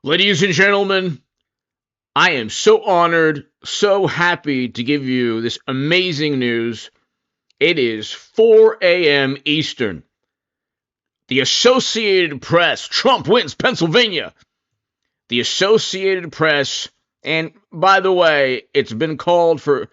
Ladies and gentlemen, I am so honored, so happy to give you this amazing news. It is 4 a.m. Eastern. The Associated Press, Trump wins Pennsylvania. The Associated Press, and by the way, it's been called for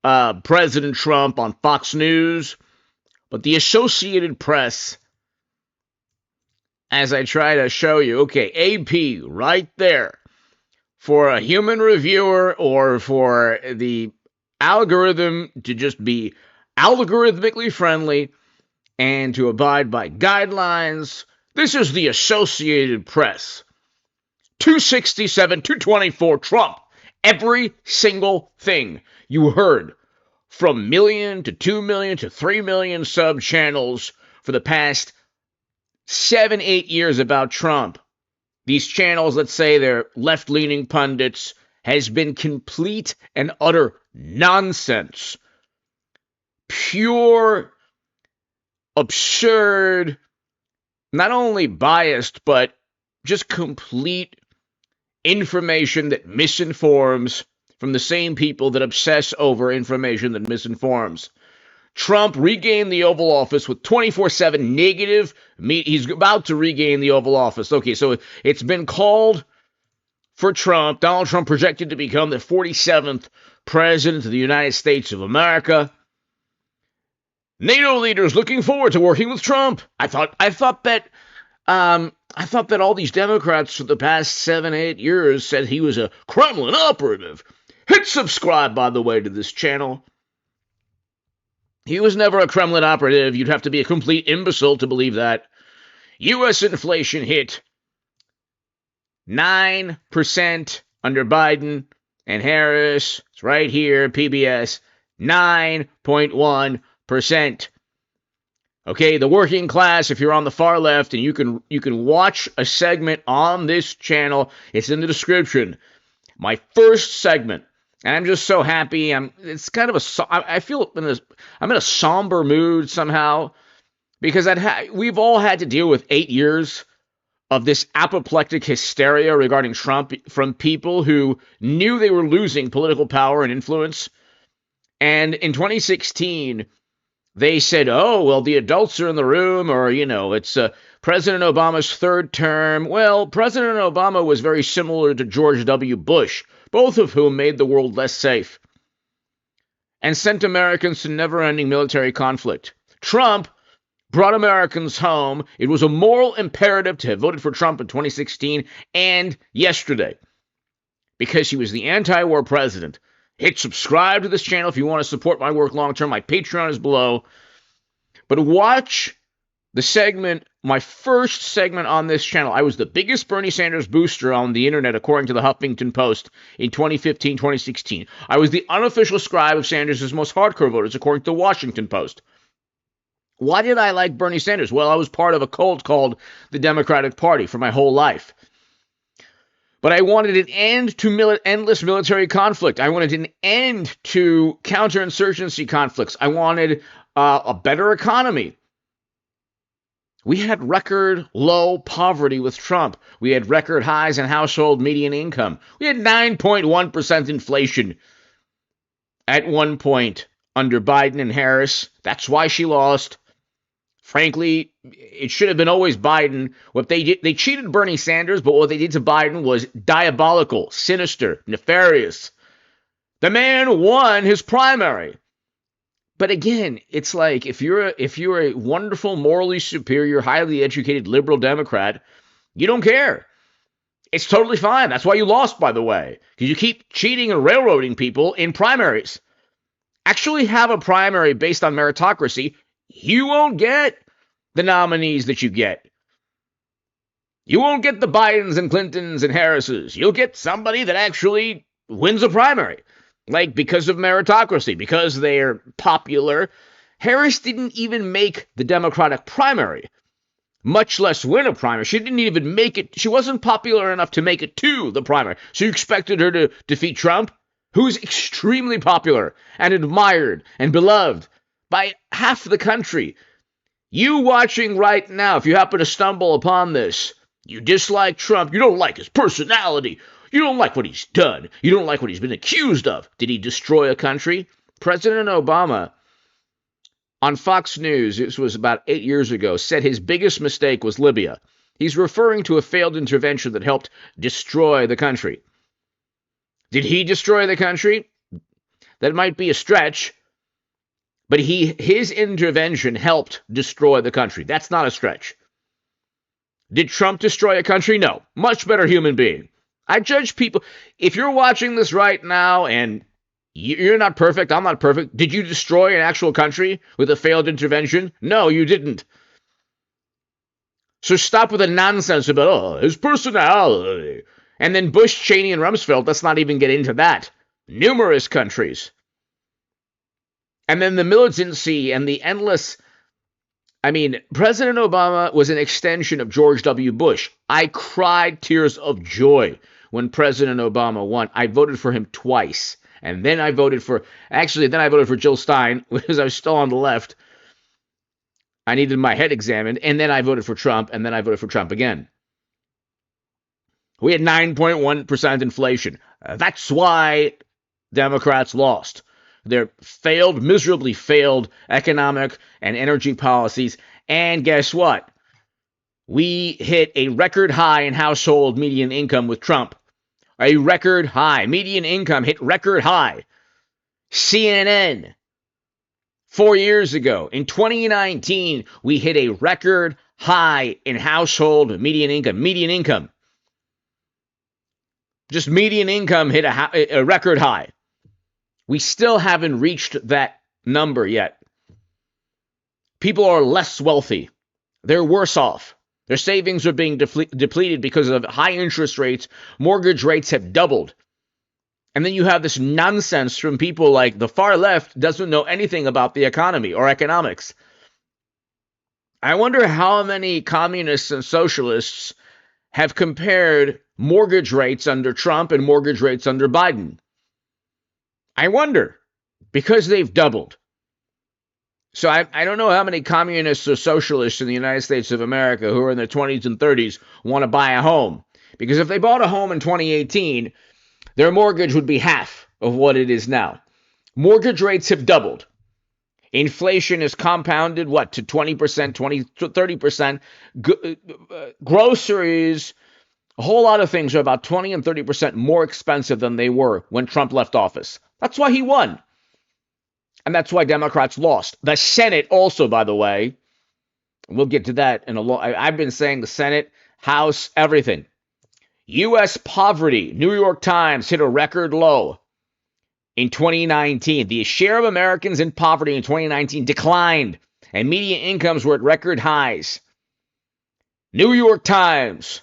President Trump on Fox News, but the Associated Press, as I try to show you, okay, AP right there. For a human reviewer or for the algorithm to just be algorithmically friendly and to abide by guidelines, this is the Associated Press. 267, 224, Trump. Every single thing you heard from million to 2 million to 3 million sub channels for the past 7-8 years about Trump, these channels that say they're left-leaning pundits, has been complete and utter nonsense. Pure, absurd, not only biased, but just complete information that misinforms from the same people that obsess over information that misinforms. Trump regained the Oval Office with 24/7 negative. He's about to regain the Oval Office. Okay, so it's been called for Trump. Donald Trump projected to become the 47th president of the United States of America. NATO leaders looking forward to working with Trump. I thought that all these Democrats for the past 7-8 years said he was a Kremlin operative. Hit subscribe, by the way, to this channel. He was never a Kremlin operative. You'd have to be a complete imbecile to believe that. U.S. inflation hit 9% under Biden and Harris. It's right here, PBS, 9.1%. Okay, the working class, if you're on the far left, and you can watch a segment on this channel. It's in the description. My first segment. And I'm just so happy. It's kind of I feel I'm in a somber mood somehow because we've all had to deal with 8 years of this apoplectic hysteria regarding Trump from people who knew they were losing political power and influence. And in 2016, they said, oh, well, the adults are in the room, or, it's President Obama's third term. Well, President Obama was very similar to George W. Bush, both of whom made the world less safe and sent Americans to never-ending military conflict. Trump brought Americans home. It was a moral imperative to have voted for Trump in 2016 and yesterday because he was the anti-war president. Hit subscribe to this channel if you want to support my work long-term. My Patreon is below. But watch the segment, my first segment on this channel. I was the biggest Bernie Sanders booster on the internet, according to the Huffington Post in 2015, 2016. I was the unofficial scribe of Sanders' most hardcore voters, according to the Washington Post. Why did I like Bernie Sanders? Well, I was part of a cult called the Democratic Party for my whole life. But I wanted an end to endless military conflict. I wanted an end to counterinsurgency conflicts. I wanted a better economy. We had record low poverty with Trump. We had record highs in household median income. We had 9.1% inflation at one point under Biden and Harris. That's why she lost. Frankly, it should have been always Biden. What they did, they cheated Bernie Sanders, but what they did to Biden was diabolical, sinister, nefarious. The man won his primary. But again, it's like if you're a wonderful, morally superior, highly educated liberal Democrat, you don't care. It's totally fine. That's why you lost, by the way, because you keep cheating and railroading people in primaries. Actually have a primary based on meritocracy. You won't get the nominees that you get. You won't get the Bidens and Clintons and Harrises. You'll get somebody that actually wins a primary. Like, because of meritocracy, because they're popular. Harris didn't even make the Democratic primary, much less win a primary. She didn't even make it. She wasn't popular enough to make it to the primary. So you expected her to defeat Trump, who's extremely popular and admired and beloved by half the country. You watching right now, if you happen to stumble upon this, You dislike Trump. You don't like his personality. You don't like what he's done. You don't like what he's been accused of. Did he destroy a country? President Obama on Fox News, this was about 8 years ago, said his biggest mistake was Libya. He's referring to a failed intervention that helped destroy the country. Did he destroy the country? That might be a stretch, but his intervention helped destroy the country. That's not a stretch. Did Trump destroy a country? No. Much better human being. I judge people. If you're watching this right now and you're not perfect, I'm not perfect. Did you destroy an actual country with a failed intervention? No, you didn't. So stop with the nonsense about, his personality. And then Bush, Cheney, and Rumsfeld, let's not even get into that. Numerous countries. And then the militancy and the endless... President Obama was an extension of George W. Bush. I cried tears of joy when President Obama won. I voted for him twice. And then I voted for Jill Stein because I was still on the left. I needed my head examined. And then I voted for Trump. And then I voted for Trump again. We had 9.1% inflation. That's why Democrats lost. Their miserably failed economic and energy policies. And guess what? We hit a record high in household median income with Trump. A record high. Median income hit record high. CNN, 4 years ago, in 2019, we hit a record high in household median income. Median income. Just median income hit a record high. We still haven't reached that number yet. People are less wealthy. They're worse off. Their savings are being depleted because of high interest rates. Mortgage rates have doubled. And then you have this nonsense from people like the far left doesn't know anything about the economy or economics. I wonder how many communists and socialists have compared mortgage rates under Trump and mortgage rates under Biden. I wonder, because they've doubled. So I don't know how many communists or socialists in the United States of America who are in their 20s and 30s want to buy a home. Because if they bought a home in 2018, their mortgage would be half of what it is now. Mortgage rates have doubled. Inflation is compounded, to 20%, 20 to 30%. Groceries, a whole lot of things are about 20 and 30% more expensive than they were when Trump left office. That's why he won. And that's why Democrats lost. The Senate also, by the way, we'll get to that in a long... I've been saying the Senate, House, everything. U.S. poverty, New York Times hit a record low in 2019. The share of Americans in poverty in 2019 declined, and median incomes were at record highs. New York Times.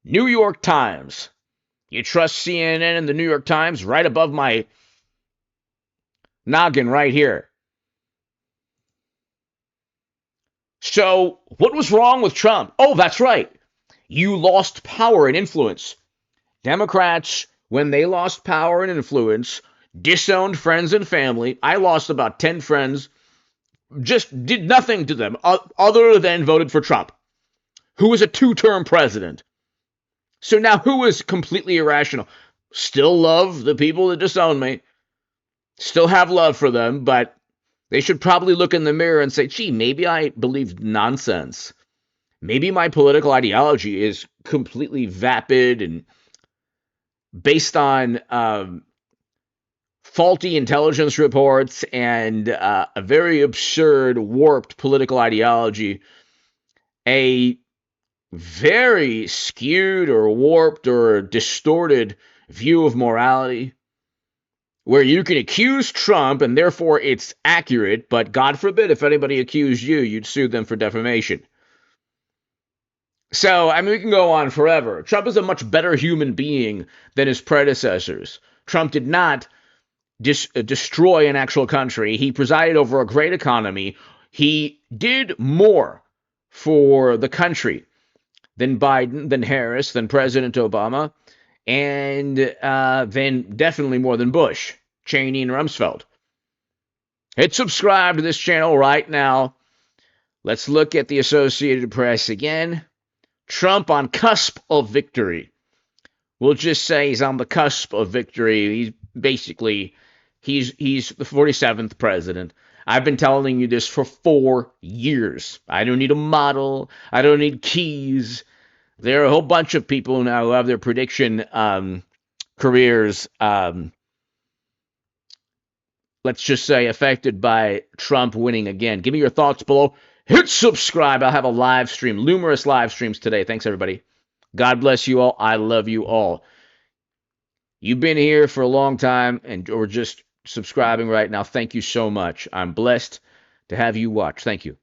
New York Times. You trust CNN and the New York Times? Right above my noggin right here. So, what was wrong with Trump? Oh, that's right. You lost power and influence. Democrats, when they lost power and influence, disowned friends and family. I lost about 10 friends, just did nothing to them other than voted for Trump, who was a 2-term president. So now who is completely irrational? Still love the people that disown me. Still have love for them, but they should probably look in the mirror and say, gee, maybe I believed nonsense. Maybe my political ideology is completely vapid and based on faulty intelligence reports and a very absurd, warped political ideology, a very skewed or warped or distorted view of morality, where you can accuse Trump and therefore it's accurate, but God forbid if anybody accused you, you'd sue them for defamation. So, we can go on forever. Trump is a much better human being than his predecessors. Trump did not destroy an actual country. He presided over a great economy. He did more for the country than Biden, than Harris, than President Obama, and then definitely more than Bush, Cheney, and Rumsfeld. Hit subscribe to this channel right now. Let's look at the Associated Press again. Trump on cusp of victory. We'll just say he's on the cusp of victory. He's basically he's the 47th president. I've been telling you this for 4 years. I don't need a model. I don't need keys. There are a whole bunch of people now who have their prediction careers, let's just say, affected by Trump winning again. Give me your thoughts below. Hit subscribe. I'll have a live stream, numerous live streams today. Thanks, everybody. God bless you all. I love you all. You've been here for a long time or just subscribing right now. Thank you so much. I'm blessed to have you watch. Thank you.